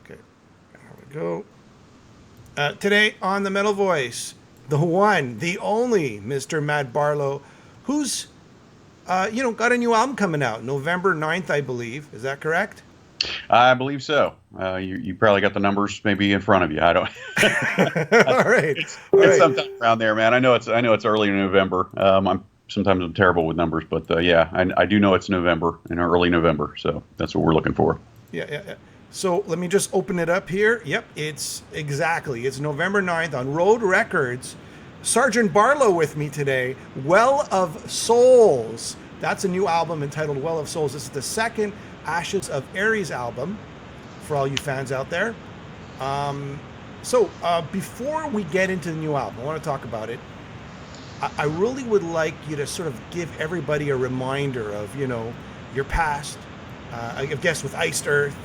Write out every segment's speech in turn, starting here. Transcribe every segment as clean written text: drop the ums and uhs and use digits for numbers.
Okay, there we go. Today on the Metal Voice, the one, the only Mr. Matt Barlow, who's got a new album coming out November 9th, I believe. Is that correct? I believe so. You probably got the numbers maybe in front of you. I don't. All right, all It's right. sometime around there, man. I know it's early in November. I'm terrible with numbers, but yeah, I do know it's November in early November, so that's what we're looking for. Yeah, yeah, yeah. So let me just open it up here. Yep, it's November 9th on Road Records. Sergeant Barlow with me today. Well of Souls. That's a new album entitled Well of Souls. This is the second Ashes of Aries album for all you fans out there. So before we get into the new album, I want to talk about it. I really would like you to sort of give everybody a reminder of, your past. I guess with Iced Earth.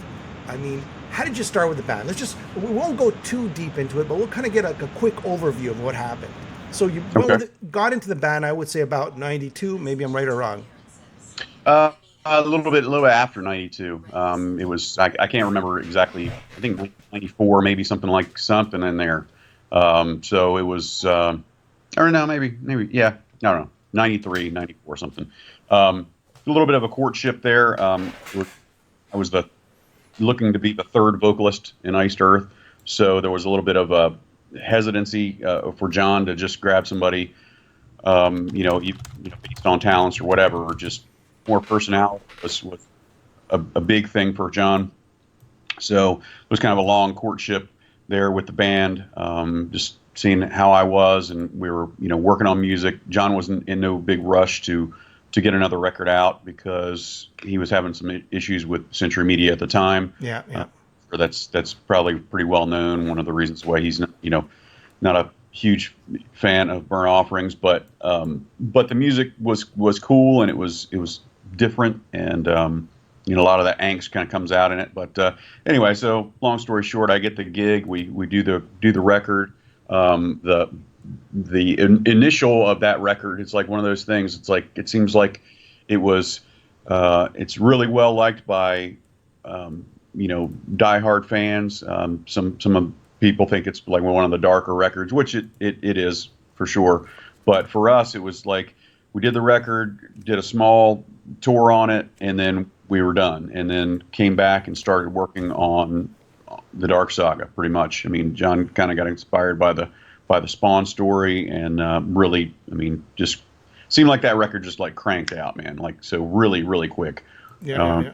I mean, how did you start with the band? We won't go too deep into it, but we'll kind of get a quick overview of what happened. So you went Okay. with got into the band, I would say about 92, maybe I'm right or wrong. A little bit after '92. It was I can't remember exactly. I think '94, maybe something in there. So it was, or no, maybe yeah, no, no, '93, '94, something. A little bit of a courtship there. I was the looking to be the third vocalist in Iced Earth, so there was a little bit of a hesitancy for John to just grab somebody, based on talents or whatever, or just more personality was a big thing for John. So it was kind of a long courtship there with the band, just seeing how I was, and we were, working on music. John wasn't in no big rush to get another record out because he was having some issues with Century Media at the time. Yeah, Uh, yeah. or that's probably pretty well known. One of the reasons why he's not a huge fan of Burn Offerings, but the music was cool, and it was different, and a lot of that angst kind of comes out in it. But anyway, so long story short, I get the gig. We do the record. The initial of that record, it's like one of those things. It's like it seems like it was. It's really well liked by diehard fans. Some of people think it's like one of the darker records, which it is for sure. But for us, it was like we did the record, did a small tour on it, and then we were done. And then came back and started working on the Dark Saga. Pretty much. I mean, John kind of got inspired by the Spawn story, and really, I mean, just seemed like that record just like cranked out, man. Like so, really, really quick. Yeah, yeah, Um, yeah.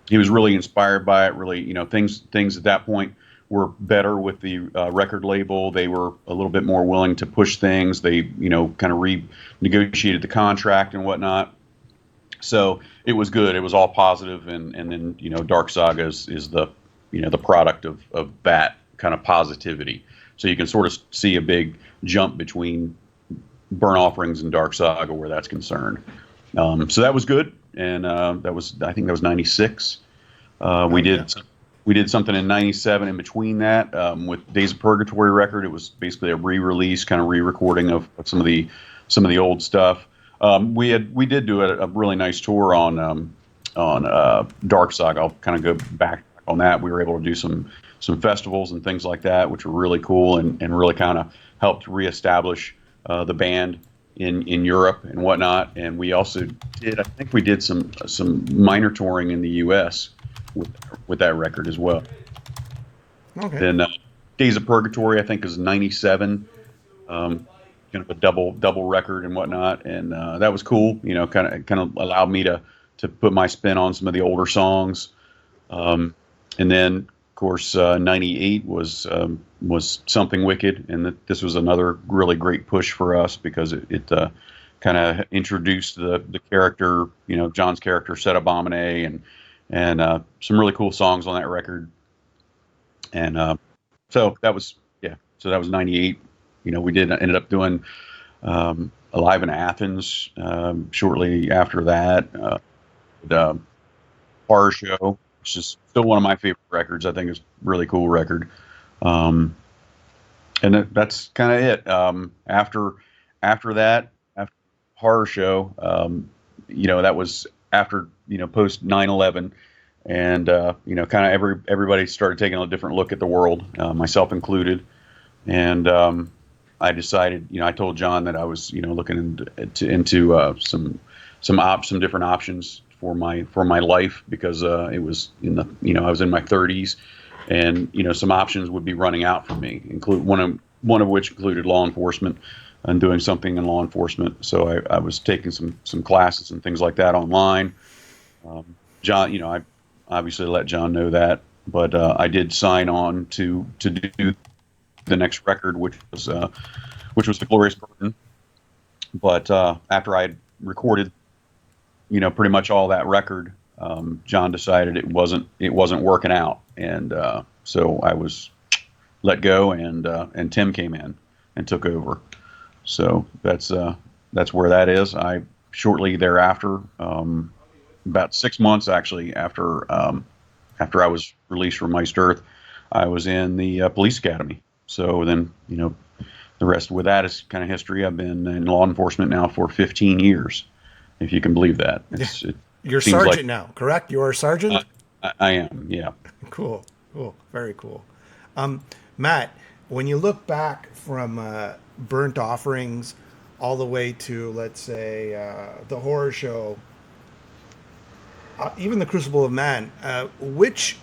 he was really inspired by it. Really, things at that point were better with the record label. They were a little bit more willing to push things. They, kind of renegotiated the contract and whatnot. So it was good. It was all positive, and then Dark Saga is the the product of that kind of positivity. So you can sort of see a big jump between Burn Offerings and Dark Saga where that's concerned. So that was good, and I think that was '96. We Oh, yeah. did we did something in '97 in between that, with Days of Purgatory record. It was basically a re-release, kind of re-recording of some of the old stuff. We did do a really nice tour on Dark Saga. I'll kind of go back on that. We were able to do some festivals and things like that, which were really cool, and really kind of helped reestablish the band in Europe and whatnot. And we also I think we did some minor touring in the U.S. with that record as well. Okay. Then Days of Purgatory, I think, is '97, kind of a double record and whatnot, and that was cool. Kind of allowed me to put my spin on some of the older songs. And then, of course, '98 was Something Wicked, and this was another really great push for us because it kind of introduced the character, John's character, Seta Bomine, and some really cool songs on that record. And so that was yeah, so that was '98. We did ended up doing Alive in Athens shortly after that. The Horror Show, which is still one of my favorite records. I think it's a really cool record. Um, and that's kind of it. After that, after Horror Show, that was after post 9/11. and kind of everybody started taking a different look at the world, myself included. And I decided, I told John that I was, looking into some different options for my life, because it was I was in my 30s, and some options would be running out for me, include one of which included law enforcement and doing something in law enforcement. So I was taking some classes and things like that online. John, I obviously let John know that, but I did sign on to do the next record, which was the Glorious Burden. But after I had recorded, pretty much all that record, John decided it wasn't working out, and so I was let go, and Tim came in and took over. So that's where that is. I shortly thereafter, about 6 months actually after I was released from Iced Earth, I was in the police academy. So then, the rest with that is kind of history. I've been in law enforcement now for 15 years, if you can believe that. It You're seems sergeant like now, correct? You're a sergeant? I am, yeah. Cool, cool, very cool. Matt, when you look back from Burnt Offerings all the way to, let's say, the horror show, even the Crucible of Man, which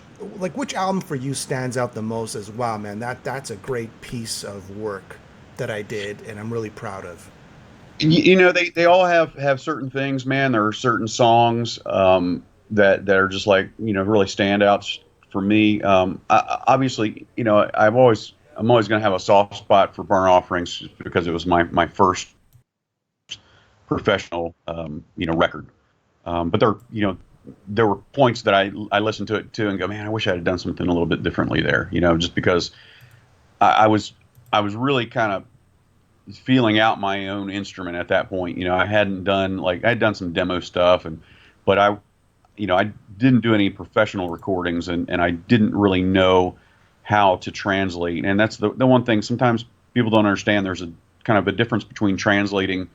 album for you stands out the most as, wow, man, that's a great piece of work that I did, and I'm really proud of. They all have certain things, man. There are certain songs that are just like, really standouts for me. Obviously, I'm always going to have a soft spot for Burn Offerings, just because it was my first professional record. But there were points that I listened to it too and go, man, I wish I had done something a little bit differently there. Just because I was really kind of feeling out my own instrument at that point. I had done some demo stuff, but I didn't do any professional recordings, and I didn't really know how to translate. And that's the one thing sometimes people don't understand. There's a kind of a difference between translating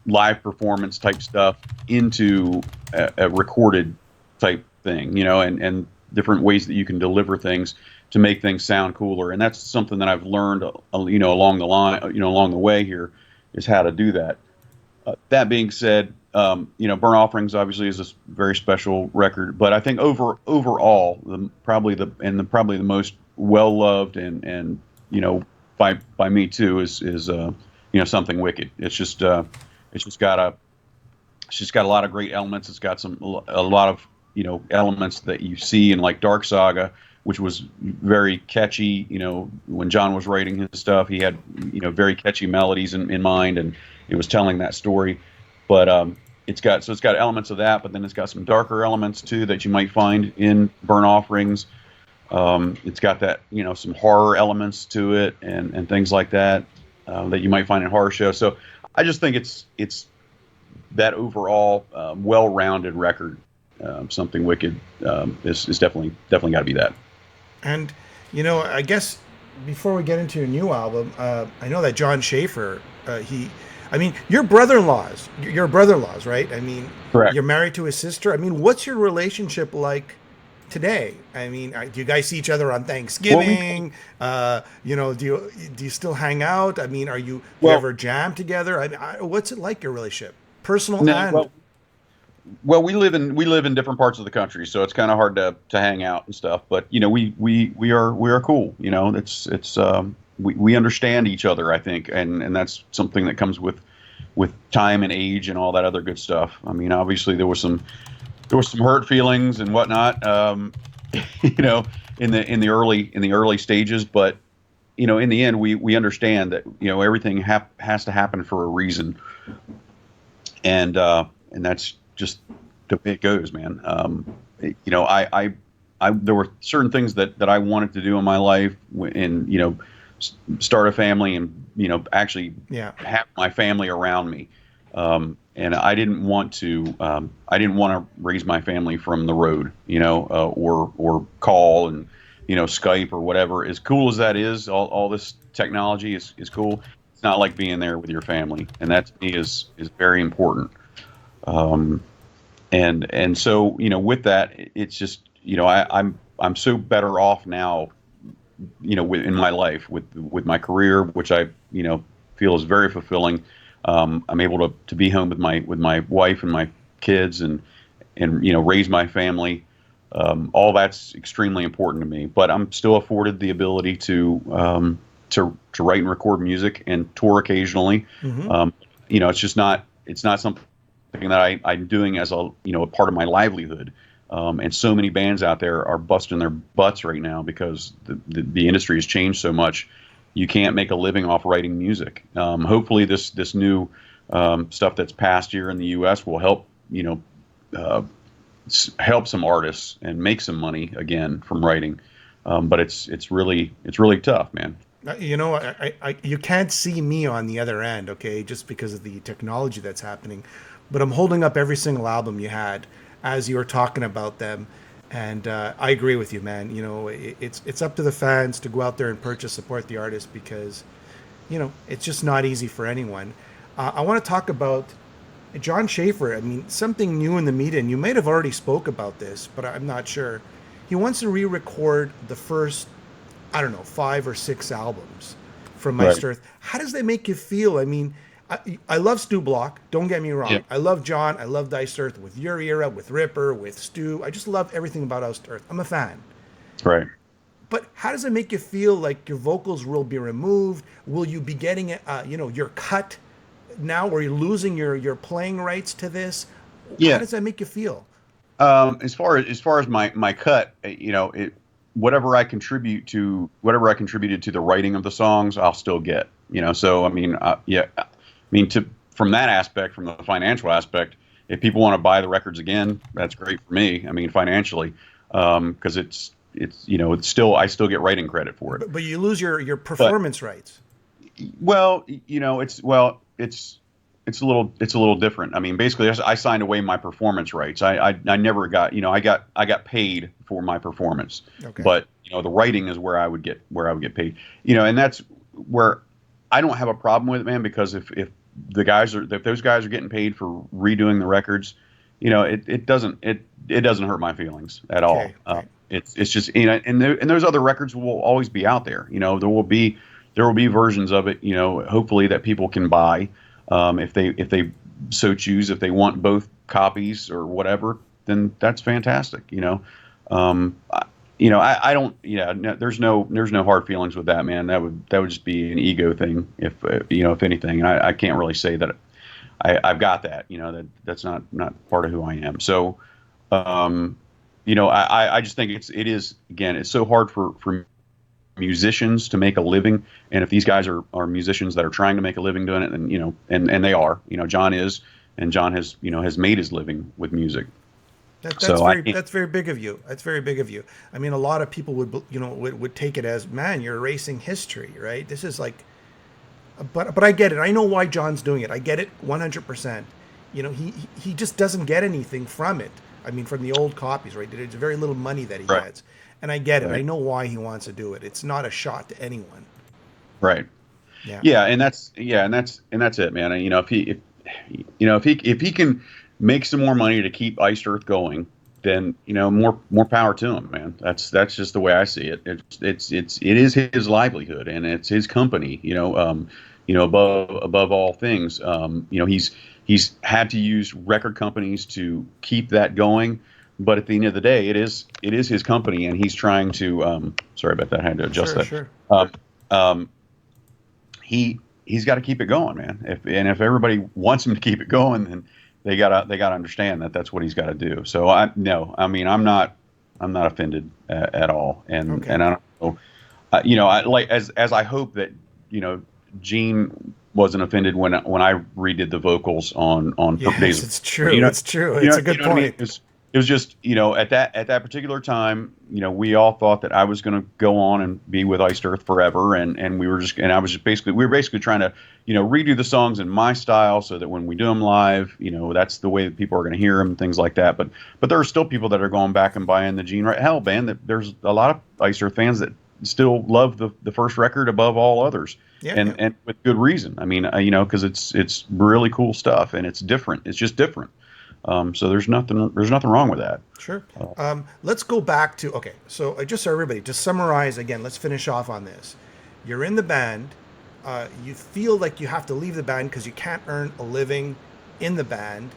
live performance type stuff into a recorded type thing, and different ways that you can deliver things to make things sound cooler. And that's something that I've learned, along the line, along the way here, is how to do that. That being said, Burn Offerings obviously is a very special record, but I think overall, probably the most well loved, and by me too, is Something Wicked. It's just got a lot of great elements. It's got a lot of elements that you see in like Dark Saga, which was very catchy. When John was writing his stuff, he had very catchy melodies in mind, and it was telling that story. But it's got elements of that, but then it's got some darker elements too that you might find in Burn Offerings. It's got that some horror elements to it, and things like that that you might find in horror shows. So I just think it's that overall well-rounded record. Something Wicked is definitely got to be that. And I guess before we get into your new album, I know that John Schaefer, your brother-in-laws, right? Correct. You're married to his sister. What's your relationship like today? Do you guys see each other on Thanksgiving? Do you still hang out? Do you ever jam together? What's it like, your relationship, personal No, and? well, we live in different parts of the country, so it's kind of hard to hang out and stuff. But we are cool. We understand each other, I think, and that's something that comes with time and age and all that other good stuff. Obviously there was some hurt feelings and whatnot, in the early stages, but in the end we understand that everything has to happen for a reason, and that's just the way it goes, man. I there were certain things that I wanted to do in my life, and start a family, and actually have my family around me. And I didn't want to raise my family from the road, or call and Skype or whatever. As cool as that is, all this technology is cool. It's not like being there with your family, and that to me is very important. And so with that, it's just I'm so better off now, in my life with my career, which I feel is very fulfilling. I'm able to be home with my wife and my kids, and raise my family. All that's extremely important to me. But I'm still afforded the ability to write and record music and tour occasionally. Hmm. It's not something that I'm doing as a part of my livelihood. And so many bands out there are busting their butts right now because the industry has changed so much. You can't make a living off writing music. Hopefully, this new stuff that's passed here in the U.S. will help uh, help some artists and make some money again from writing. But it's really tough, man. You can't see me on the other end, okay, just because of the technology that's happening. But I'm holding up every single album you had as you were talking about them, and I agree with you, man. It's up to the fans to go out there and purchase, support the artist because, it's just not easy for anyone. I want to talk about John Schaefer. I mean, something new in the media, and you might have already spoke about this, but I'm not sure. He wants to re-record the first, I don't know, 5 or 6 albums from Right. Iced Earth. How does that make you feel? I mean, I love Stu Block. Don't get me Yeah. wrong. I love John. I love Iced Earth with your era, with Ripper, with Stu. I just love everything about Iced Earth. I'm a fan. Right. But how does it make you feel? Like your vocals will be removed? Will you be getting your cut now? Or are you losing your playing rights to this? How Yeah. does that make you feel? As far as my cut, whatever I contributed to the writing of the songs, I'll still get. So I mean, yeah, I mean, to from that aspect, from the financial aspect, if people want to buy the records again, that's great for me. I mean, financially, because it's still I still get writing credit for it. But you lose your But performance rights. well, it's a little different. I mean, basically, I signed away my performance rights. I never got I got paid for my performance, Okay. but the writing is where I would get paid. And that's where I don't have a problem with it, man, because if those guys are getting paid for redoing the records, it doesn't hurt my feelings at all. Okay. Okay. It's just and those other records will always be out there. There will be versions of it, hopefully that people can buy, if they so choose. If they want both copies or whatever, then that's fantastic. I don't. Yeah, no, there's no hard feelings with that, man. That would just be an ego thing, if anything. And I can't really say that I've got that. That's not part of who I am. So, I just think it is again. It's so hard for musicians to make a living, and if these guys are musicians that are trying to make a living doing it, then and they are. John is, and John has made his living with music. That's So I very can't. that's very big of you. That's very big of you. I mean, a lot of people would take it as, man, you're erasing history, right? This is like, but I get it. I know why John's doing it. I get it 100%. He just doesn't get anything from it. I mean, from the old copies, right? There's very little money that he Right. gets, and I get it. I Right. know why he wants to do it. It's not a shot to anyone. Right. Yeah. Yeah, and that's it, man. And, if he can make some more money to keep Iced Earth going, then more power to him, man. That's just the way I see it. It is his livelihood, and it's his company. Above all things, he's had to use record companies to keep that going. But at the end of the day, it is his company, and he's trying to. Sorry about that. I had to adjust Sure. that. Sure. Um, um, he's got to keep it going, man. If everybody wants him to keep it going, then they gotta understand that that's what he's got to do. So no, I mean, I'm not offended at all, and Okay. I don't know, I like as I hope that Gene wasn't offended when I redid the vocals on Days Yes, of it's War. true. It's true. It's a good What I mean? point. It was just at that particular time, we all thought that I was going to go on and be with Iced Earth forever, and I was just we were basically trying to redo the songs in my style so that when we do them live, that's the way that people are going to hear them, things like that. But there are still people that are going back and buying the Gene right hell band. That there's a lot of Iced Earth fans that still love the first record above all others, Yeah. Yeah. and with good reason. I mean, because it's really cool stuff, and it's different. It's just different. So there's nothing wrong with that. Sure. Let's go back to, okay, so just so everybody, to summarize again, let's finish off on this. You're in the band. You feel like you have to leave the band because you can't earn a living in the band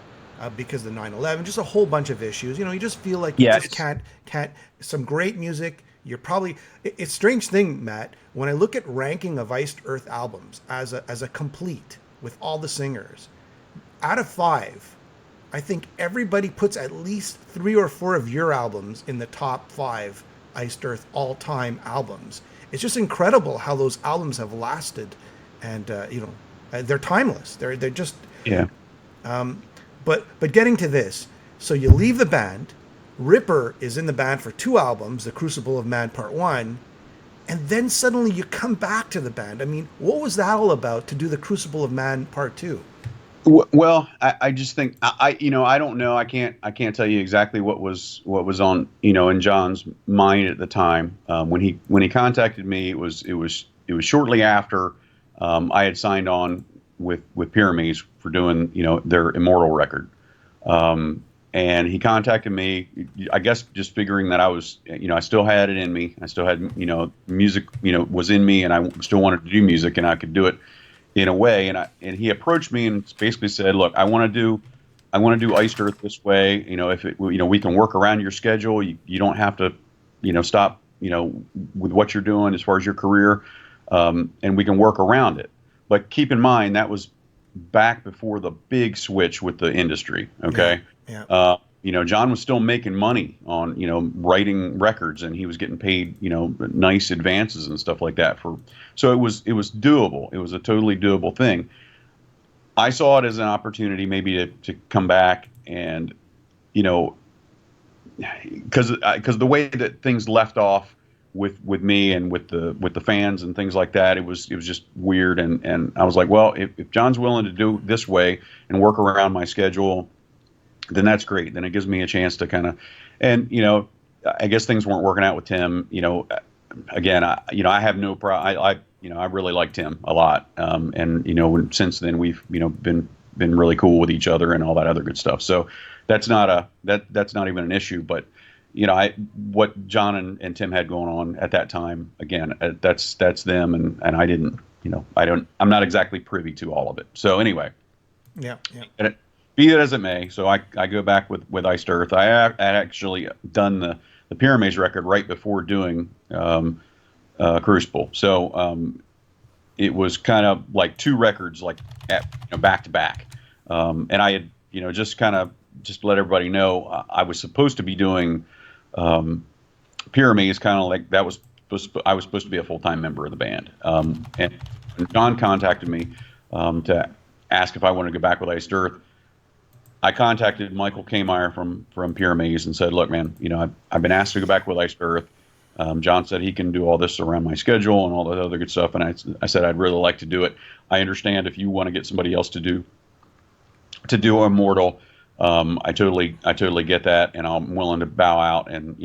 because of the 9/11, just a whole bunch of issues. You know, you just feel like you Yeah, just can't, some great music. You're probably, it's a strange thing, Matt, when I look at ranking of Iced Earth albums as a complete with all the singers, out of five, I think everybody puts at least 3 or 4 of your albums in the top five Iced Earth all-time albums. It's just incredible how those albums have lasted, and they're timeless. They're just. yeah. But getting to this, so you leave the band. Ripper is in the band for 2 albums, The Crucible of Man Part 1, and then suddenly you come back to the band. I mean, what was that all about to do The Crucible of Man Part 2? Well, I just think I don't know. I can't tell you exactly what was on in John's mind at the time when he contacted me. It was shortly after I had signed on with Pyramids for doing their Immortal record, and he contacted me. I guess just figuring that I was I still had it in me. I still had music was in me, and I still wanted to do music, and I could do it in a way, and he approached me and basically said, "Look, I want to do Iced Earth this way. If we can work around your schedule. You don't have to, stop, with what you're doing as far as your career, and we can work around it. But keep in mind that was back before the big switch with the industry. Okay, Yeah. John was still making money on writing records, and he was getting paid nice advances and stuff like that so it was doable. It was a totally doable thing. I saw it as an opportunity maybe to come back and because the way that things left off with me and with the fans and things like that, it was just weird, and I was like, well, if John's willing to do this way and work around my schedule, then that's great. Then it gives me a chance to kind of, and I guess things weren't working out with Tim. Again, I have no problem. I really like Tim a lot, and since then we've been really cool with each other and all that other good stuff. So that's not even an issue. But what John and Tim had going on at that time, again, that's them, and I didn't. I'm not exactly privy to all of it. So anyway. Yeah. And be that as it may, so I go back with Iced Earth. I had actually done the Pyramids record right before doing Crucible, so it was kind of like 2 records, like back to back. And I had just to let everybody know, I was supposed to be doing Pyramids, kind of like that was I was supposed to be a full-time member of the band. And when John contacted me to ask if I wanted to go back with Iced Earth, I contacted Michael Kmeyer from Pyramids and said, "Look, man, I've been asked to go back with Iced Earth. John said he can do all this around my schedule and all that other good stuff, and I said I'd really like to do it. I understand if you want to get somebody else to do Immortal. I totally get that, and I'm willing to bow out and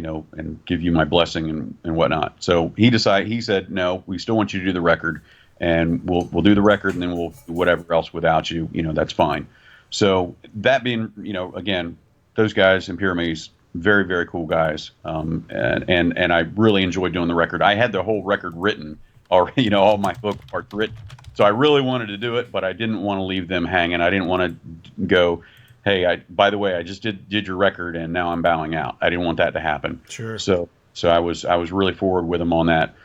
give you my blessing and whatnot." So he said, "No, we still want you to do the record, and we'll do the record, and then we'll do whatever else without you. That's fine." So that being, again, those guys in Pyramids, very, very cool guys. And I really enjoyed doing the record. I had the whole record written, or, all my vocal parts written. So I really wanted to do it, but I didn't want to leave them hanging. I didn't want to go, "Hey, by the way, I just did your record and now I'm bowing out." I didn't want that to happen. Sure. So I was really forward with them on that.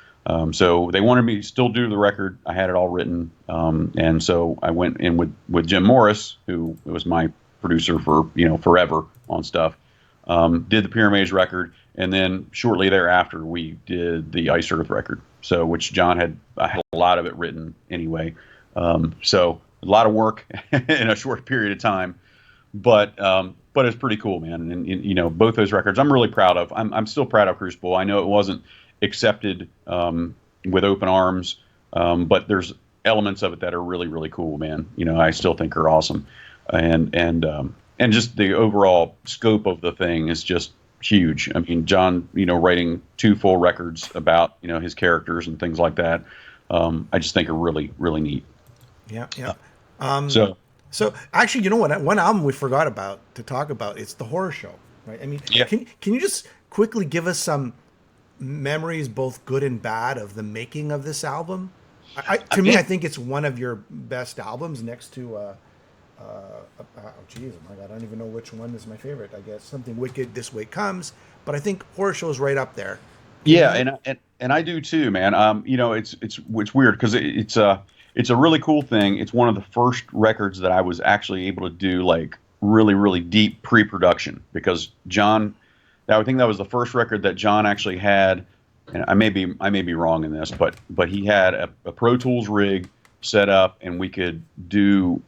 So they wanted me to still do the record. I had it all written. And so I went in with Jim Morris, who was my producer for, forever on stuff, did the Pyramids record. And then shortly thereafter, we did the Iced Earth record. So, which I had a lot of it written anyway. So a lot of work in a short period of time, but it's pretty cool, man. And both those records I'm really proud of. I'm still proud of Crucible. I know it wasn't accepted with open arms, but there's elements of it that are really, really cool, man. I still think are awesome, and just the overall scope of the thing is just huge. I mean, John, writing 2 full records about his characters and things like that, I just think are really, really neat. Yeah. So So actually, you know what? One album we forgot about to talk about. It's the Horror Show, right? I mean, Yeah. can you just quickly give us some memories, both good and bad, of the making of this album? To me, Yeah. I think it's one of your best albums, next to oh geez, oh my god, I don't even know which one is my favorite. I guess Something Wicked, This Way Comes, but I think Horror Show is right up there. Can Yeah, you? and I do too, man. It's weird because it's a really cool thing. It's one of the first records that I was actually able to do like really deep pre-production because John, I think that was the first record that John actually had, and I may be wrong in this, but he had a Pro Tools rig set up, and we could do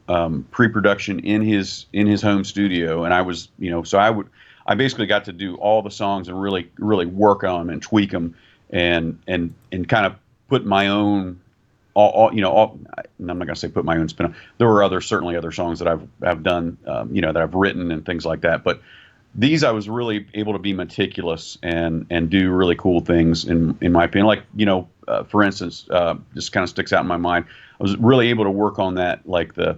pre-production in his home studio, and I was so I basically got to do all the songs and really work on them and tweak them and kind of put my own I'm not gonna say put my own spin on. There were certainly other songs that I've done that I've written and things like that, but these I was really able to be meticulous and do really cool things in my opinion. Like for instance, just kind of sticks out in my mind. I was really able to work on that, like the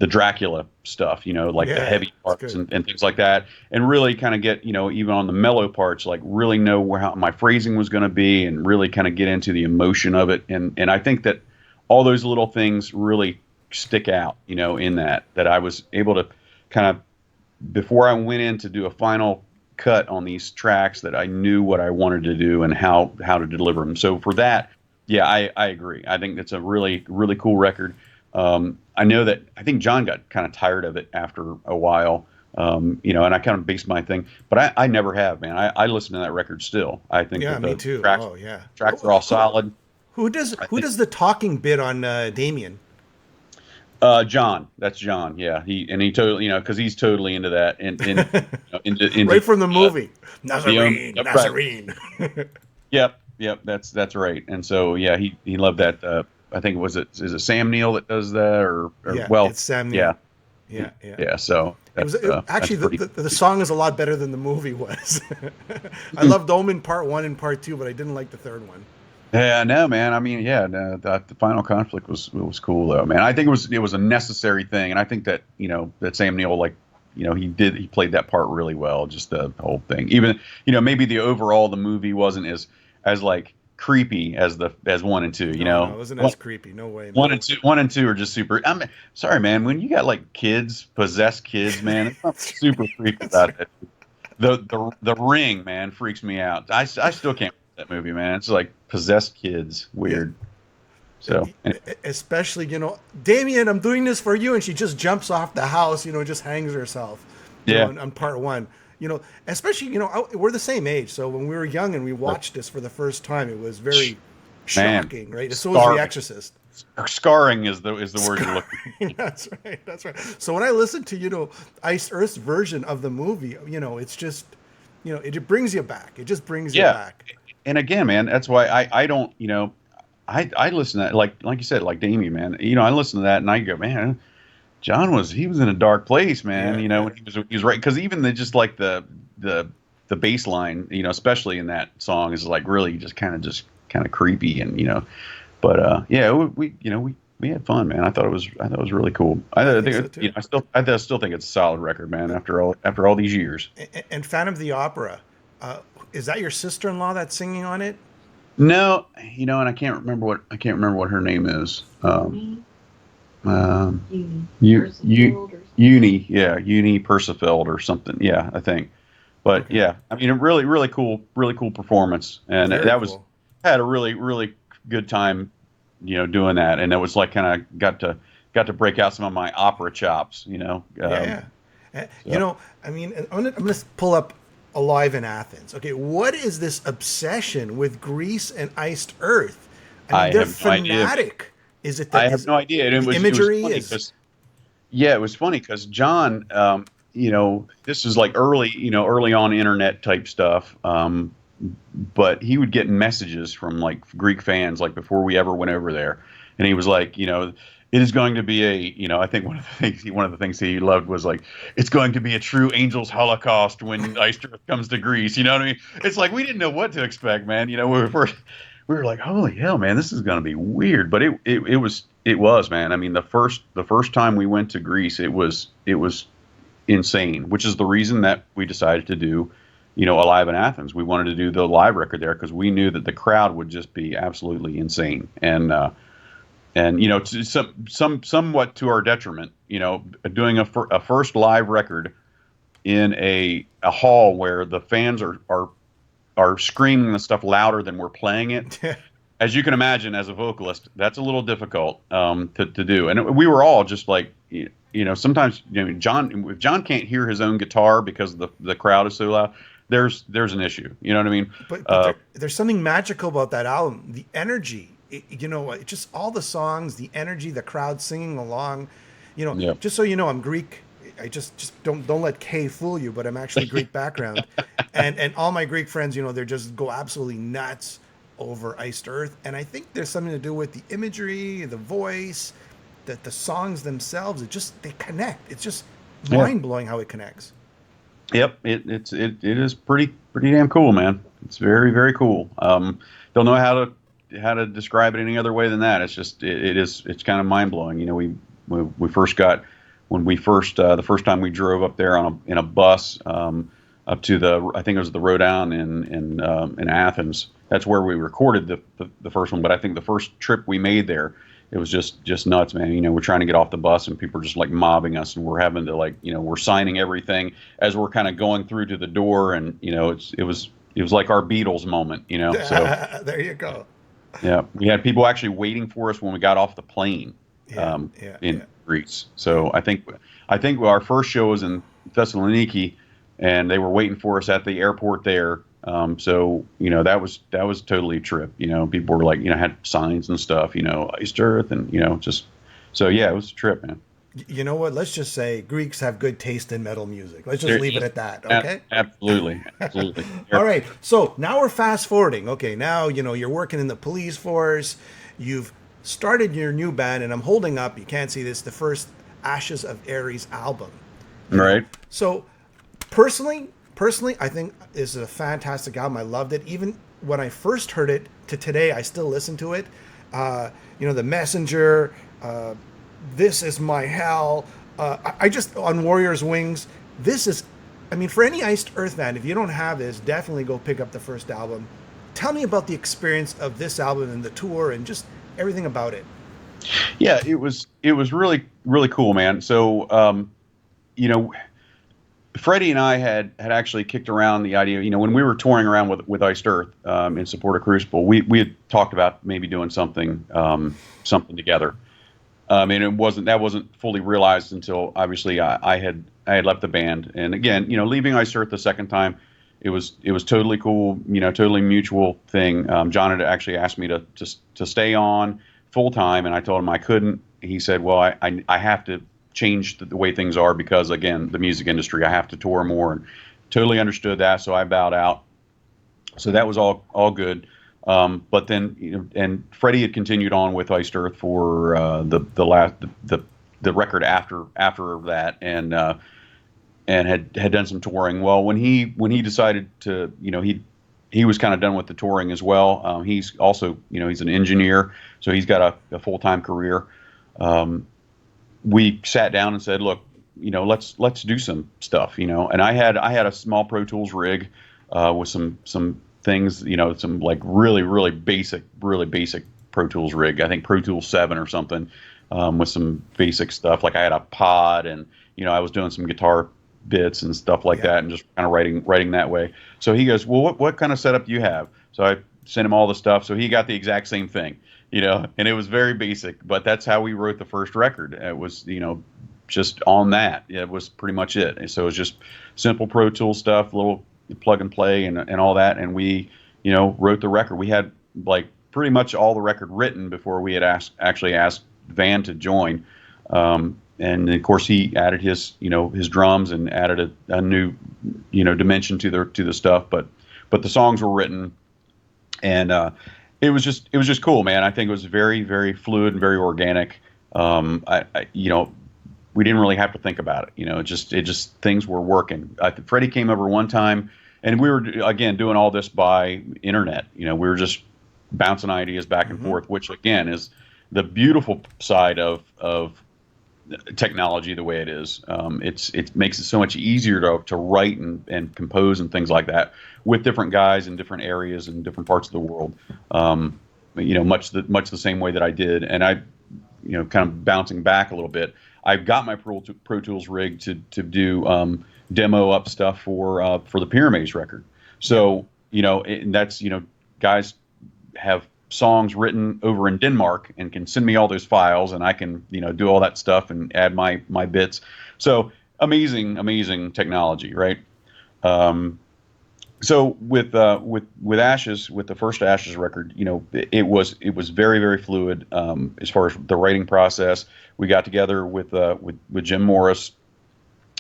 Dracula stuff, like the Yeah, heavy it's parts good. and things like that, and really kind of get, even on the mellow parts, like really know where how my phrasing was going to be, and really kind of get into the emotion of it, and I think that all those little things really stick out, in that I was able to kind of, before I went in to do a final cut on these tracks, that I knew what I wanted to do and how to deliver them. So for that, yeah, I agree. I think that's a really cool record. I know that I think John got kind of tired of it after a while, and I kind of based my thing, but I never have, man. I listen to that record still. I think Yeah, that me the too. tracks Oh yeah. tracks are all solid. I Who think does the talking bit on Damien? John, that's John. Yeah, he totally, because he's totally into that and into Right from the uh, movie, the Nazarene, right. Nazarene. Yep. That's right. And so yeah, he loved that. I think is it Sam Neill that does that or Yeah, well, it's Sam Neill. yeah, Yeah, yeah. yeah. So that's Actually pretty. the song is a lot better than the movie was. I loved Omen Part One and Part Two, but I didn't like the third one. Yeah, no, man. I mean, yeah, no, the final conflict was cool though, man. I think it was a necessary thing, and I think that that Sam Neill, like, he played that part really well, just the whole thing. Even maybe the movie wasn't as like creepy as one and two. No, it wasn't as creepy. No way, One man. and two are just super. I'm sorry, man. When you got like possessed kids, man, it's not super creepy That's about it. The Ring, man, freaks me out. I still can't watch that movie, man. It's like possessed kids, yeah. weird. So Especially, Damien, I'm doing this for you, and she just jumps off the house, just hangs herself, yeah, on part one. Especially, we're the same age, so when we were young and we watched this for the first time, it was very man, shocking, right? So was The Exorcist. scarring is the word you're looking. That's right. That's right. So when I listen to Iced Earth's version of the movie, it's just, it brings you back. It just brings you Yeah, back. and again, man, that's why I don't, I listen to that, like you said, like Damien, man. I listen to that and I go, man, he was in a dark place, man. Yeah, yeah. When he was right, because even just like the bass line, especially in that song, is like really just kind of creepy, and but yeah, we had fun, man. I thought it was really cool. I I think think so too. I still think it's a solid record, man. After all these years. And Phantom of the Opera, is that your sister-in-law that's singing on it? No, and I can't remember what her name is. You Uni Persifeld or something. Yeah, I think. But Okay, yeah, I mean, a really cool performance, and very that was cool. had a really good time, doing that, and it was like kind of got to break out some of my opera chops, Yeah, yeah. So I mean, I'm gonna pull up Alive in Athens. Okay, what is this obsession with Greece and iced Earth? I mean, I they're have no idea. fanatic. Is it I have no idea. And the it was imagery? funny Is because yeah, it was funny because John, this is like early on internet type stuff. But he would get messages from like Greek fans, like before we ever went over there, and he was like, it is going to be I think one of the things he loved was like, it's going to be a true angels holocaust when Iced Earth comes to Greece. You know what I mean? It's like we didn't know what to expect, man. we were like, holy hell, man, this is going to be weird. But it was, man. I mean, the first time we went to Greece, it was insane, which is the reason that we decided to do, Alive in Athens. We wanted to do the live record there because we knew that the crowd would just be absolutely insane. And somewhat to our detriment, doing a first live record in a hall where the fans are screaming the stuff louder than we're playing it. As you can imagine, as a vocalist, that's a little difficult to do. And we were all just like, sometimes, John, if John can't hear his own guitar because the crowd is so loud, there's an issue. You know what I mean? But there's something magical about that album. The energy, just all the songs, the energy, the crowd singing along. Yeah. Just so you know, I'm Greek. I just don't let K fool you, but I'm actually Greek background, and all my Greek friends, they just go absolutely nuts over Iced Earth, and I think there's something to do with the imagery, the voice, that the songs themselves. They connect. It's just mind blowing how it connects. Yep, it is pretty damn cool, man. It's very, very cool. Don't know how to describe it any other way than that. It's just it's kind of mind blowing. We first got when we first the first time we drove up there in a bus up to I think it was the Rodown in Athens. That's where we recorded the first one. But I think the first trip we made there, it was just nuts, man. We're trying to get off the bus and people are just like mobbing us, and we're having to we're signing everything as we're kind of going through to the door, and it was like our Beatles moment, So There you go. yeah, we had people actually waiting for us when we got off the plane in Greece. So I think our first show was in Thessaloniki, and they were waiting for us at the airport there. So that was totally a trip. People were like had signs and stuff. Iced Earth, and just so yeah, it was a trip, man. You know what? Let's just say Greeks have good taste in metal music. Let's just leave it at that. Okay. Absolutely. All right. So now we're fast forwarding. Okay. Now, you're working in the police force. You've started your new band, and I'm holding up, you can't see this, the first Ashes of Ares album. Right. So personally, I think this is a fantastic album. I loved it. Even when I first heard it to today, I still listen to it. The Messenger, This Is My Hell. I just, on Warrior's Wings, this is, for any Iced Earth fan, if you don't have this, definitely go pick up the first album. Tell me about the experience of this album and the tour and just everything about it. Yeah, it was really, really cool, man. So, Freddie and I had actually kicked around the idea, when we were touring around with Iced Earth in support of Crucible, we had talked about maybe doing something together. And that wasn't fully realized until obviously I had left the band, and again, leaving Iced Earth the second time, it was totally cool, totally mutual thing. John had actually asked me to stay on full time, and I told him I couldn't. He said, well, I have to change the way things are because, again, the music industry, I have to tour more, and totally understood that. So I bowed out. So that was all good. But then, and Freddie had continued on with Iced Earth for the record after that, and had done some touring. Well, when he decided to, he was kind of done with the touring as well. He's also, he's an engineer, so he's got a full-time career. We sat down and said, look, let's do some stuff, and I had a small Pro Tools rig, with some things, some like really basic Pro Tools rig. I think Pro Tools 7 or something, with some basic stuff. Like I had a pod, and, I was doing some guitar bits and stuff like that, and just kind of writing that way. So he goes, well, what kind of setup do you have? So I sent him all the stuff. So he got the exact same thing, and it was very basic, but that's how we wrote the first record. It was, just on that. It was pretty much it. And so it was just simple Pro Tools stuff, little plug and play and all that. And we, wrote the record. We had like pretty much all the record written before we had actually asked Van to join. And of course he added his drums and added a new, dimension to the stuff. But the songs were written, and it was just cool, man. I think it was very, very fluid and very organic. We didn't really have to think about it. It just things were working. Freddie came over one time, and we were again doing all this by internet. We were just bouncing ideas back and Mm-hmm. forth, which again is the beautiful side of technology the way it is. It makes it so much easier to write and compose and things like that with different guys in different areas and different parts of the world. Much the same way that I did, and I, kind of bouncing back a little bit. I've got my Pro Tools rig to do demo up stuff for the Pyramids record. Yeah. So and that's guys have songs written over in Denmark and can send me all those files, and I can do all that stuff and add my bits. So amazing technology, right? So with Ashes, with the first Ashes record, it was very fluid as far as the writing process. We got together with Jim Morris,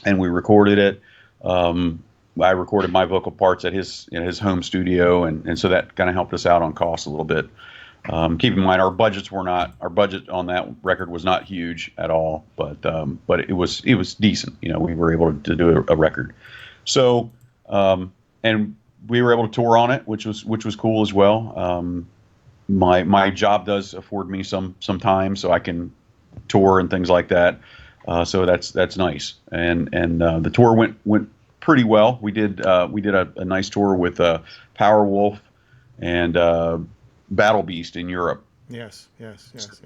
and we recorded it. I recorded my vocal parts at his home studio, and so that kind of helped us out on cost a little bit. Keep in mind our budget on that record was not huge at all, but it was decent. We were able to do a record. So and we were able to tour on it, which was cool as well. My job does afford me some time, so I can tour and things like that. So that's nice. And the tour went pretty well. We did a nice tour with Powerwolf and Battle Beast in Europe. Yes.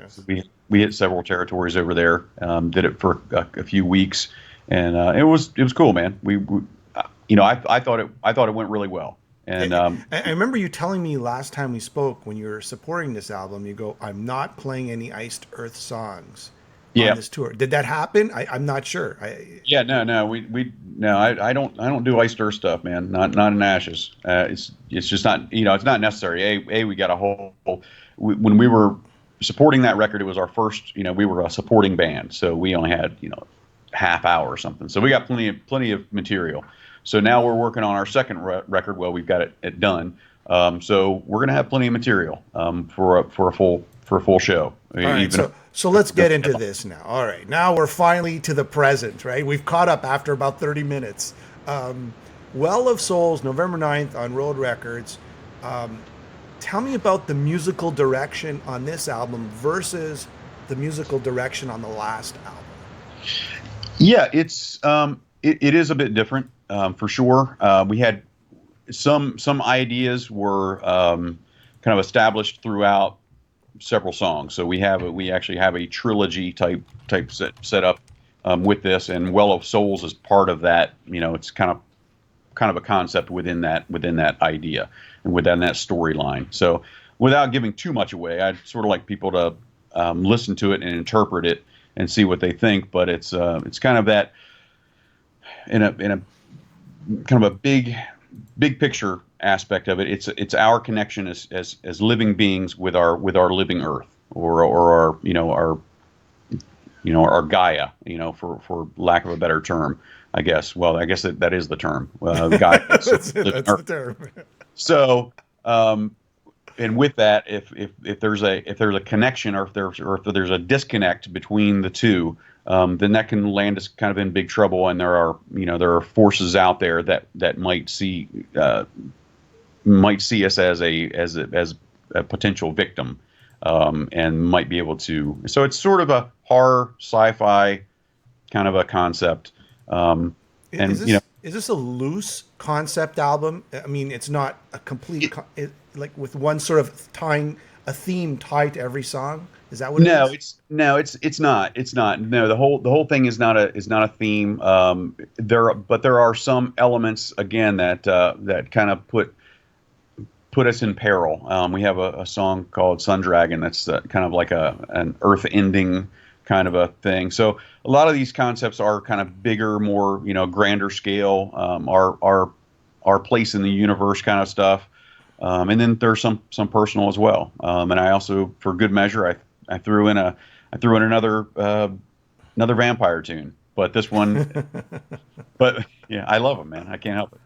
So we hit several territories over there. Did it for a few weeks, and it was cool, man. I thought it went really well. And I remember you telling me last time we spoke when you were supporting this album, you go, "I'm not playing any Iced Earth songs yeah, on this tour." Did that happen? I'm not sure. yeah, no, no, I don't do Iced Earth stuff, man. Not in Ashes. It's just not, it's not necessary. We got a whole when we were supporting that record, it was our first, we were a supporting band, so we only had half hour or something. So we got plenty of material. So now we're working on our second record. Well, we've got it done. So we're gonna have plenty of material for a full show. All right, so let's get into this now. All right, now we're finally to the present, right? We've caught up after about 30 minutes. Well of Souls, November 9th on Road Records. Tell me about the musical direction on this album versus the musical direction on the last album. Yeah, it is a bit different for sure. We had some ideas were kind of established throughout several songs. So we actually have a trilogy type set up with this, and Well of Souls is part of that. It's kind of a concept within that idea and within that storyline. So without giving too much away, I'd sort of like people to listen to it and interpret it and see what they think. But it's kind of that in a kind of a big picture aspect of it. It's our connection as living beings with our living Earth or our Gaia, for lack of a better term, I guess. Well, I guess that is the term. Gaia. That's the term. So, and with that, if there's a connection or if there's a disconnect between the two, then that can land us kind of in big trouble. And there are forces out there that might see us as a potential victim, and might be able to. So it's sort of a horror sci-fi kind of a concept. Is this a loose concept album? I mean, it's not a complete like with one sort of tying a theme tied to every song. Is that what it is? It's not. It's not. No, the whole thing is not a theme. There are some elements again that kind of put us in peril. We have a song called Sun Dragon that's kind of like an earth ending kind of a thing. So a lot of these concepts are kind of bigger, more grander scale. Our place in the universe kind of stuff. And then there's some personal as well. And I also, for good measure, I threw in another vampire tune. But this one, but yeah, I love them, man. I can't help it.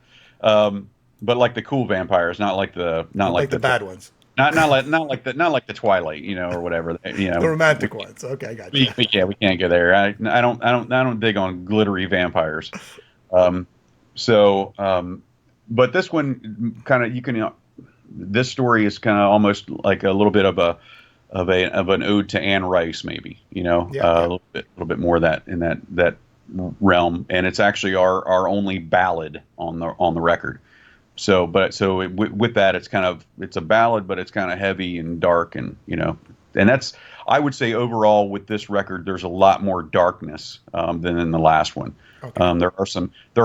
But like the cool vampires, not like the bad ones. Not like the Twilight, or whatever. The romantic ones. Okay, I got you. We can't go there. I don't dig on glittery vampires. But this one kind of this story is kind of almost like a little bit of an ode to Anne Rice, maybe, Yeah, yeah. a little bit more of that in that realm, and it's actually our only ballad on the record. So, with that, it's a ballad, but it's kind of heavy and dark, and and that's, I would say, overall with this record, there's a lot more darkness than in the last one. Okay. There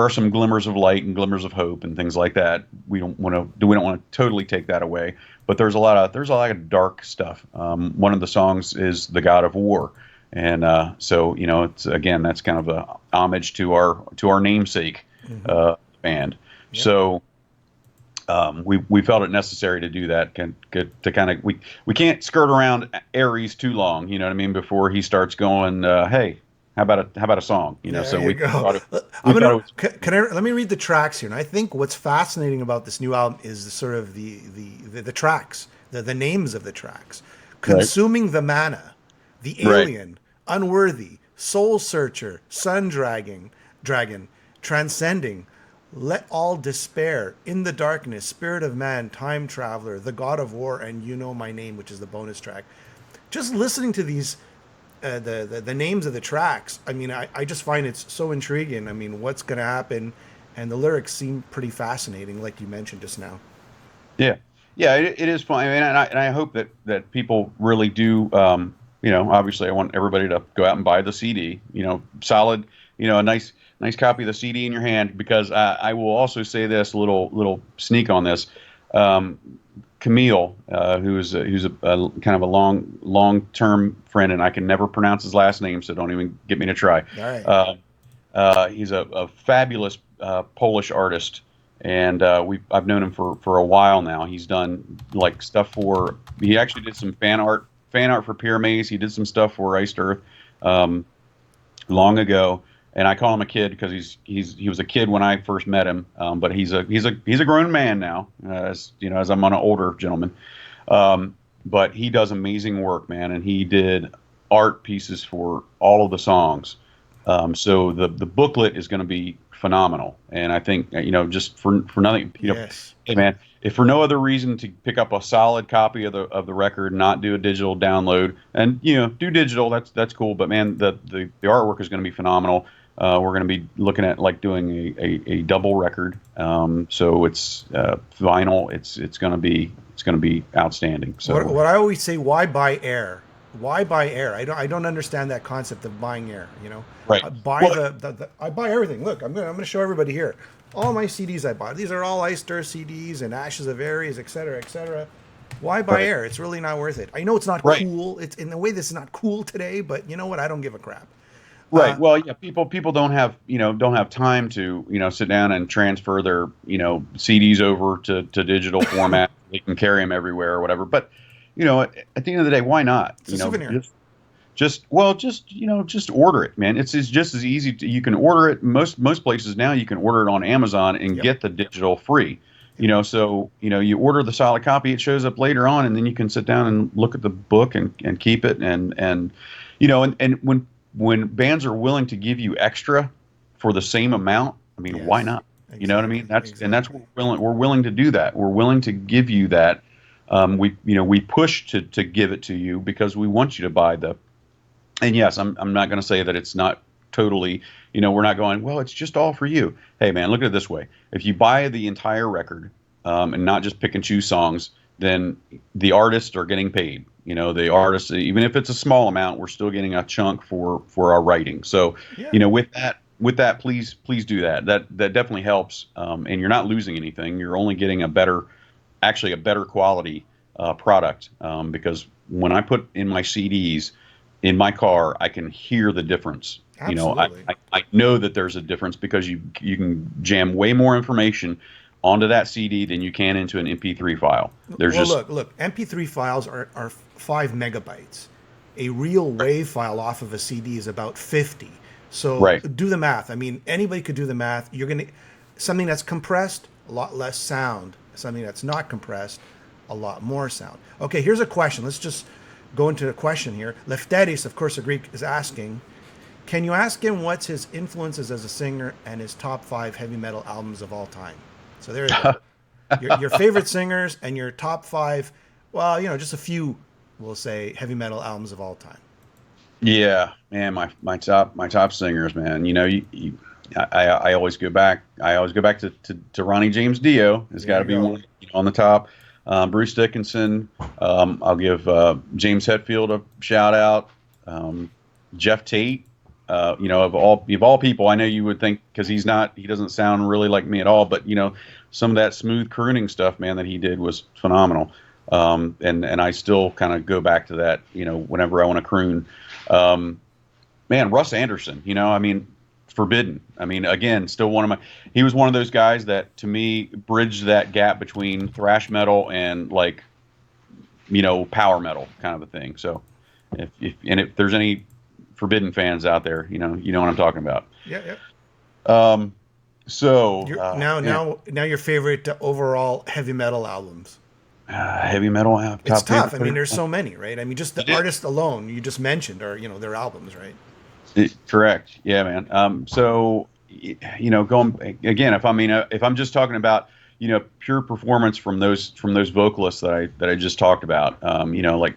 are some glimmers of light and glimmers of hope and things like that. We don't want to totally take that away, but there's a lot of dark stuff. One of the songs is "The God of War," and so it's, again, that's kind of a homage to our namesake Hmm. band. Yep. So we felt it necessary to do that, to kind of, we can't skirt around Aries too long, you know what I mean, before he starts going, hey, how about a song, There so you we go. thought it, we I'm thought it gonna was can I let me read the tracks here. And I think what's fascinating about this new album is the sort of the tracks, the names of the tracks. right, Consuming the Mana, The right, Alien, Unworthy, Soul Searcher, Dragon, Transcending, Let All Despair, In the Darkness, Spirit of Man, Time Traveler, The God of War, and You Know My Name, which is the bonus track. Just listening to these the names of the tracks, I mean, I just find it's so intriguing. I mean, what's going to happen? And the lyrics seem pretty fascinating, like you mentioned just now. yeah, yeah, it is fun. I mean, and I hope that people really do, obviously, I want everybody to go out and buy the CD, solid, a nice copy of the CD in your hand, because I will also say this little sneak on this. um, Camille, who's a kind of a long-term friend, and I can never pronounce his last name, so don't even get me to try. All right. He's a fabulous Polish artist, and I've known him for a while now. He's done like stuff for. He actually did some fan art for Pyramaze. He did some stuff for Iced Earth um, long ago, and I call him a kid because he was a kid when I first met him. But he's a grown man now, as I'm an older gentleman. But he does amazing work, man, and he did art pieces for all of the songs. So the booklet is going to be phenomenal, and I think, just for nothing, Yes. hey man, if for no other reason, to pick up a solid copy of the record, not do a digital download, and do digital, that's cool, but man, the artwork is going to be phenomenal. We're going to be looking at like doing a double record, so it's vinyl. It's going to be outstanding. So What I always say, why buy air? Why buy air? I don't understand that concept of buying air. right, I buy well, I buy everything. Look, I'm gonna show everybody here. All my CDs I bought. These are all Iced Earth CDs and Ashes of Aries, etc., etc. Why buy right, air? It's really not worth it. I know it's not right. cool. It's in the way this is not cool today, but you know what? I don't give a crap. Right. Well, yeah, people don't have time to, sit down and transfer their, CDs over to digital format. They can carry them everywhere or whatever. But, at the end of the day, why not? It's a souvenir. Just order it, man. It's just as easy you can order it. Most places now you can order it on Amazon and Yep. get the digital free. Yep. So you order the solid copy, it shows up later on, and then you can sit down and look at the book and keep it, and when bands are willing to give you extra for the same amount, I mean, why Yes. not? You know what I mean? Exactly. That's Exactly. what we're willing to do that. We're willing to give you that. We push to give it to you because we want you to buy the. And yes, I'm not going to say that it's not totally. We're not going, well, it's just all for you. Hey, man, look at it this way: if you buy the entire record, and not just pick and choose songs, then the artists are getting paid. The artists, even if it's a small amount, we're still getting a chunk for our writing. So, Yeah. with that, please do that. That definitely helps. And you're not losing anything. You're only getting actually a better quality product. Because when I put in my CDs in my car, I can hear the difference. Absolutely. I know that there's a difference because you can jam way more information onto that CD than you can into an MP3 file. There's Well, just look. MP3 files are 5 megabytes. A real WAV file off of a CD is about 50. So right. do the math. I mean, anybody could do the math. You're gonna something that's compressed, a lot less sound. Something that's not compressed, a lot more sound. Okay, here's a question. Let's just go into a question here. Lefteris, of course, a Greek, is asking, can you ask him what's his influences as a singer and his top 5 heavy metal albums of all time? So there you go. Your favorite singers and your top five. Well, just a few. We'll say heavy metal albums of all time. Yeah, man, my top singers, man. I always go back. I always go back to Ronnie James Dio. Has There got to you be go. one on the top. Bruce Dickinson. I'll give James Hetfield a shout out. Um, Jeff Tate. Of all people, I know you would think because he doesn't sound really like me at all. But some of that smooth crooning stuff, man, that he did was phenomenal. And I still kind of go back to that, whenever I want to croon. Um, Man, Russ Anderson, I mean, Forbidden. I mean, again, still he was one of those guys that to me bridged that gap between thrash metal and like, power metal kind of a thing. So if there's any Forbidden fans out there, you know what I'm talking about. Yeah, yeah. Um, so, Your now man, now now your favorite overall heavy metal albums. heavy metal It's top tough. favorite. I mean, there's so many, right? I mean, just the It is. artist alone you just mentioned are their albums, right? Correct. Yeah, man. So, going again, if I'm just talking about, pure performance from those vocalists that I just talked about, like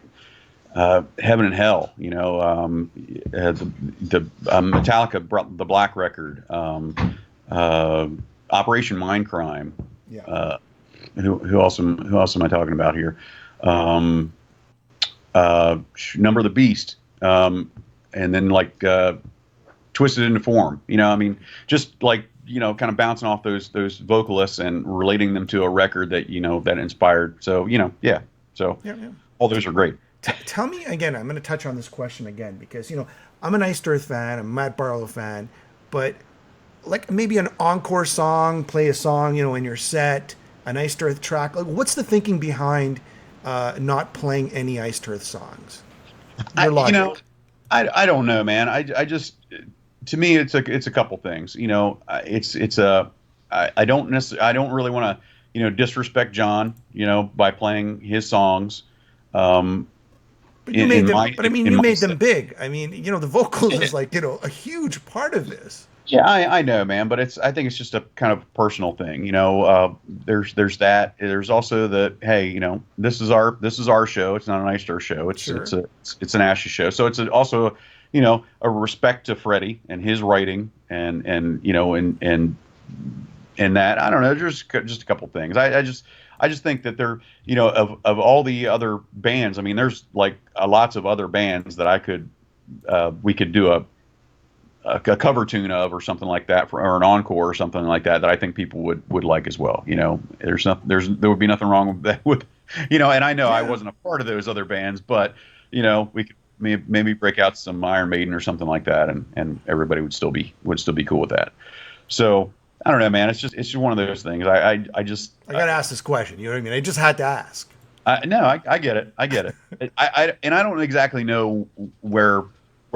Heaven and Hell, Metallica brought the Black Record, uh, Operation Mindcrime. Yeah. Uh, who else am I talking about here? Um, Number of the Beast. And then like Twisted into Form. I mean, just like kind of bouncing off those vocalists and relating them to a record that inspired. So yeah. So Yeah, yeah. all those are great. Tell me again. I'm going to touch on this question again because I'm an Iced Earth fan. I'm a Matt Barlow fan, but like maybe an encore song, play a song, in your set, an Iced Earth track. Like, what's the thinking behind not playing any Iced Earth songs? I Your you logic. know I don't know, man. I just to me it's a couple things. It's a I don't really want to disrespect John by playing his songs. Um, But you made in them. my But I mean, in you my made them set. big. I mean, the vocals is like a huge part of this. Yeah, I know, man, but I think it's just a kind of personal thing. There's that. There's also the hey, this is our show. It's not an Ice Earth show. Sure. It's an Ashes show. So it's also a respect to Freddie and his writing and that I don't know. There's just a couple things. I just think that of all the other bands. I mean, there's like lots of other bands that we could do a cover tune of or something like that or an encore or something like that I think people would like as well. There would be nothing wrong with that and I know I Yeah. wasn't a part of those other bands, but we could maybe break out some Iron Maiden or something like that and everybody would still be cool with that. So I don't know, man. It's just one of those things. I just I got to ask this question. You know what I mean? I just had to ask. no, I get it. I get it. And I don't exactly know where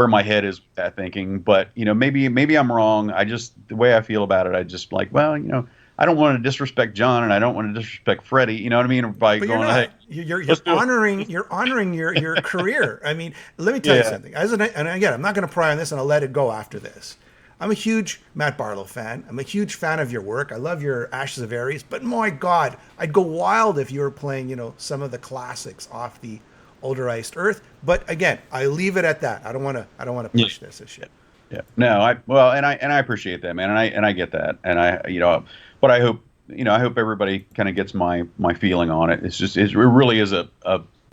my head is with that thinking, but maybe I'm wrong. The way I feel about it, I just like, well, I don't want to disrespect John and I don't want to disrespect Freddie. You know what I mean? By But you're going, hey, not. You're let's do it. honoring your career. I mean, let me tell you Yeah, something. And again, I'm not going to pry on this, and I'll let it go after this. I'm a huge Matt Barlow fan. I'm a huge fan of your work. I love your Ashes of Aries. But my God, I'd go wild if you were playing, some of the classics off the older Iced Earth. But again, I leave it at that. I don't want to. I don't want to yeah, push this issue. yeah. No, well, and I appreciate that, man, and I get that, and but I hope everybody kind of gets my feeling on it. It really is a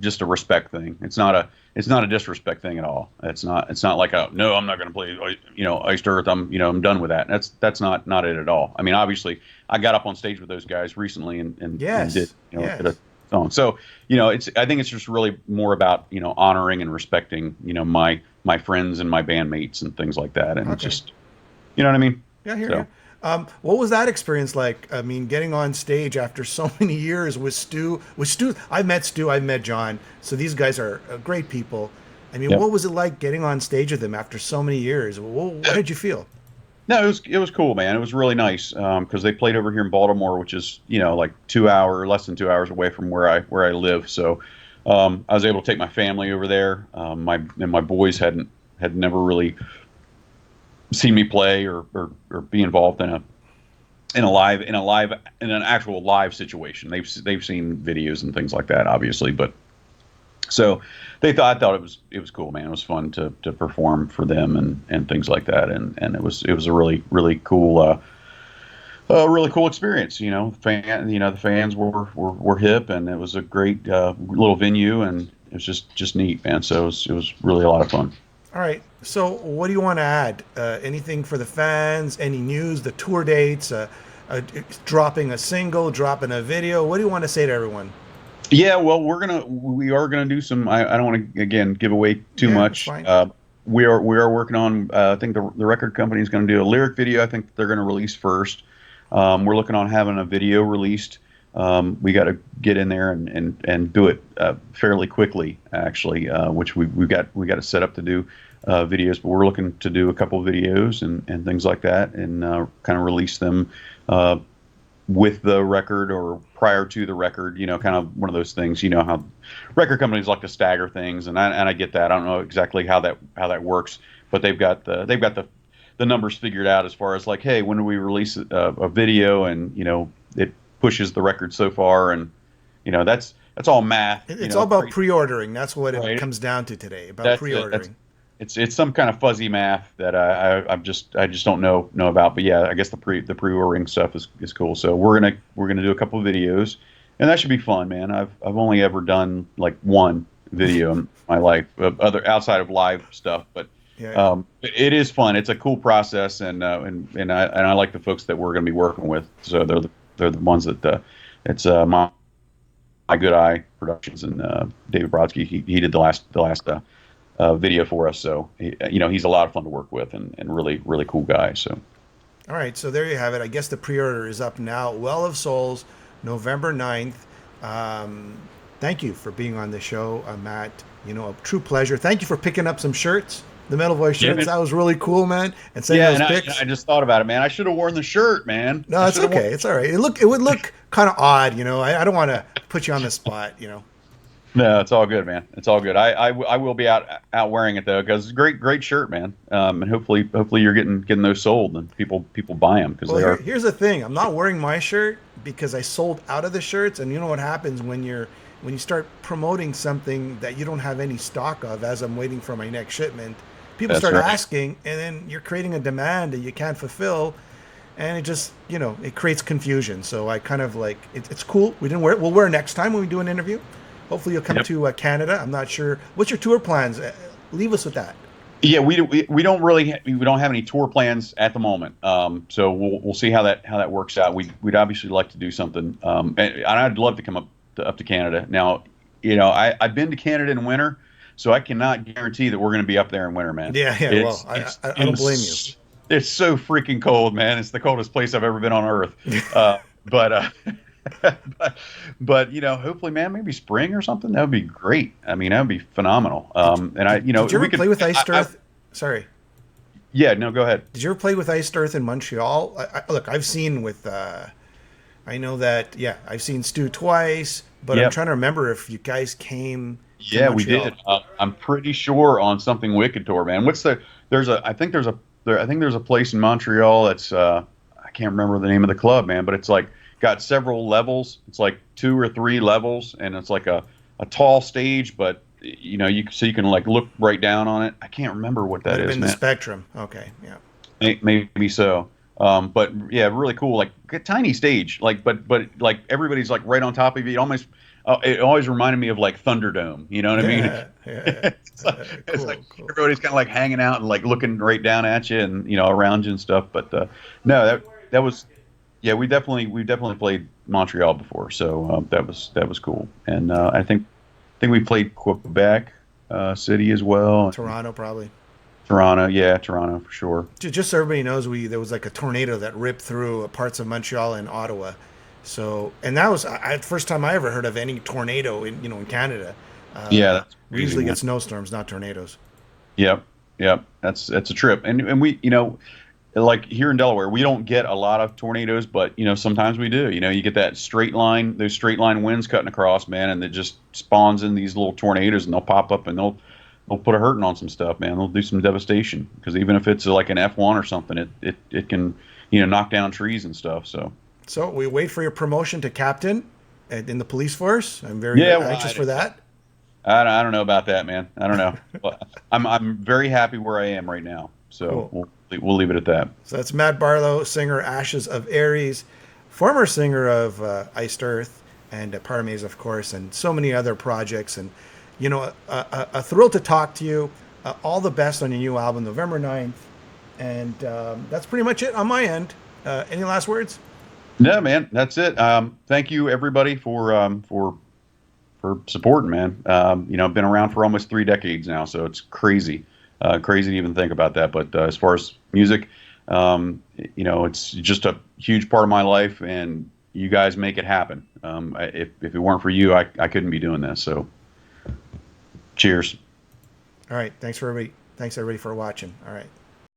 just a respect thing. It's not a disrespect thing at all. It's not like no, I'm not going to play Iced Earth. I'm done with that. That's not it at all. I mean, obviously, I got up on stage with those guys recently and did Yes. did a Yes. song. So I think it's just really more about honoring and respecting my friends and my bandmates and things like that, and it's Okay. just what I mean. Yeah, here, So here. What was that experience like? I mean, getting on stage after so many years with Stu. With Stu, I've met Stu, I've met John. So these guys are great people. I mean, yeah. what was it like getting on stage with them after so many years? What did you feel? No, it was cool, man. It was really nice because they played over here in Baltimore, which is like less than 2 hours away from where I live. So I was able to take my family over there. My boys had never really seen me play or be involved in an actual live situation. They've seen videos and things like that, obviously, but so I thought it was cool, man. It was fun to perform for them and things like that, and it was a really cool a really cool experience. The fans were hip, and it was a great little venue, and it was just neat, man. So it was really a lot of fun. All right. So, what do you want to add? Anything for the fans? Any news? The tour dates? Dropping a single? Dropping a video? What do you want to say to everyone? Yeah, well, we are gonna do some. I don't want to again give away too Yeah, that's much. fine. We are working on. I think the record company is going to do a lyric video. I think they're going to release first. We're looking on having a video released. We got to get in there and do it fairly quickly, actually, which we got to set up to do videos. But we're looking to do a couple of videos and things like that, and kind of release them with the record or prior to the record. Kind of one of those things. You know how record companies like to stagger things, and I get that. I don't know exactly how that works, but they've got the numbers figured out as far as like, hey, when do we release a video, and it pushes the record so far, and that's all math. It's all about pre-ordering. That's what Right. it comes down to today. About That's pre-ordering. it's some kind of fuzzy math that I just don't know about. But yeah, I guess the pre-ordering stuff is cool. So we're gonna do a couple of videos, and that should be fun, man. I've only ever done like one video in my life, other outside of live stuff, but Yeah. it is fun. It's a cool process, and I like the folks that we're going to be working with. So they're the ones that it's my Good Eye Productions, and David Brodsky. He did the last video for us. So he's a lot of fun to work with, and really cool guy. So All right, so there you have it. I guess the pre-order is up now. Well of Souls, November 9th. Thank you for being on the show, Matt. A true pleasure. Thank you for picking up some shirts, the Metal Voice Yeah, shirts. man. That was really cool, man. And sending those pics. I just thought about it, man. I should have worn the shirt, man. No, I it's should have okay. It's all right. It would look kind of odd, I don't want to put you on the spot. No, it's all good, man. It's all good. I will be out wearing it though, because great shirt, man. And hopefully you're getting those sold, and people buy them because Well, they are. here's the thing. I'm not wearing my shirt because I sold out of the shirts, and you know what happens when you start promoting something that you don't have any stock of. As I'm waiting for my next shipment, people That's start right. asking, and then you're creating a demand that you can't fulfill, and it just it creates confusion. So I kind of like it's cool. We didn't wear it. We'll wear it next time when we do an interview. Hopefully you'll come Yep. to Canada. I'm not sure. What's your tour plans? Leave us with that. Yeah, we don't really we don't have any tour plans at the moment. So we'll see how that works out. We'd obviously like to do something. And I'd love to come up to Canada. Now, I've been to Canada in winter, so I cannot guarantee that we're going to be up there in winter, man. Yeah. Well, I don't blame you. It's so freaking cold, man. It's the coldest place I've ever been on Earth. But hopefully, man, maybe spring or something. That would be great. I mean, that would be phenomenal. Did you ever play with Iced Earth? Sorry. Yeah, no, go ahead. Did you ever play with Iced Earth in Montreal? Look, I've seen with. I know that. Yeah, I've seen Stu twice, but I'm Yep. trying to remember if you guys came. to Yeah, we Montreal. did. I'm pretty sure on something Wicked tour, man. I think there's a place in Montreal that's I can't remember the name of the club, man, but it's like got several levels. It's like 2 or 3 levels, and it's like a tall stage, but you can like look right down on it. I can't remember what that Might have is, been the man. Spectrum. Okay, yeah. Maybe so. But yeah, really cool. Like a tiny stage, like but like everybody's like right on top of you. It always reminded me of like Thunderdome. You know what I mean? Yeah. It's Cool, like cool. everybody's kind of like hanging out and like looking right down at you and around you and stuff. But no, that was yeah. We definitely played Montreal before, so that was cool. And I think we played Quebec City as well. Toronto, probably. Toronto for sure. Just so everybody knows, there was like a tornado that ripped through parts of Montreal and Ottawa. So, and that was the first time I ever heard of any tornado in Canada. Yeah, that's We crazy, usually man. get snowstorms, not tornadoes. Yep. That's a trip, and we like here in Delaware, we don't get a lot of tornadoes, but sometimes we do. You get that those straight line winds cutting across, man, and it just spawns in these little tornadoes, and they'll pop up and they'll put a hurting on some stuff, man. They'll do some devastation because even if it's like an F1 or something, it can knock down trees and stuff. So we wait for your promotion to captain in the police force. I'm very Yeah, well, anxious for that. I don't know about that, man. I don't know. Well, I'm very happy where I am right now. So Cool. we'll leave it at that. So that's Matt Barlow, singer Ashes of Aries, former singer of Iced Earth and Parmes, of course, and so many other projects. And, a thrill to talk to you. All the best on your new album, November 9th. And that's pretty much it on my end. Any last words? No, man, that's it. Thank you everybody for supporting, man. I've been around for almost 3 decades now, so it's crazy, crazy to even think about that. But as far as music, it's just a huge part of my life, and you guys make it happen. If it weren't for you, I couldn't be doing this. So, cheers. All right. Thanks everybody for watching. All right.